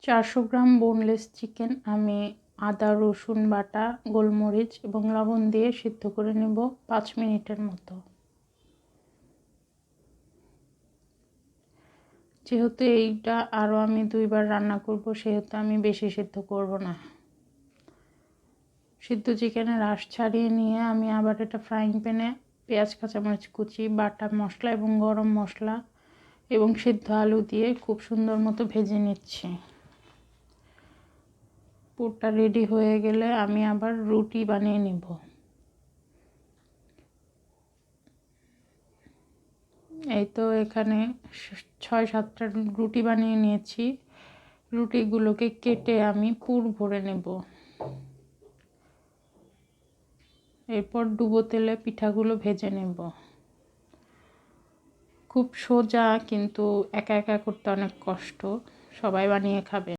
400 গ্রাম boneless chicken আমি আদা রসুন বাটা গোলমরিচ এবং লবণ দিয়ে সিদ্ধ করে নেব 5 মিনিটের মতো। যেহেতু এইটা আরও আমি 2বার রান্না করব সেহেতু আমি বেশি সিদ্ধ করব না। সিদ্ধ চিকেনের রস ছাড়িয়ে নিয়ে আমি আবার এটা ফ্রাইং প্যানে পেঁয়াজ কাঁচামরিচ কুচি বাটা মশলা এবং গরম মশলা এবং সিদ্ধ আলু দিয়ে খুব সুন্দর মতো ভেজে নিচ্ছি। পুরটা রেডি হয়ে গেলে আমি আবার রুটি বানিয়ে নেব। এই তো এখানে 6-7টা রুটি বানিয়ে নিয়েছি। রুটিগুলোকে কেটে আমি পুর ভরে নেব। এরপর ডুবো তেলে পিঠাগুলো ভেজে নেব। খুব সোজা, কিন্তু একা একা করতে অনেক কষ্ট। সবাই বানিয়ে খাবে।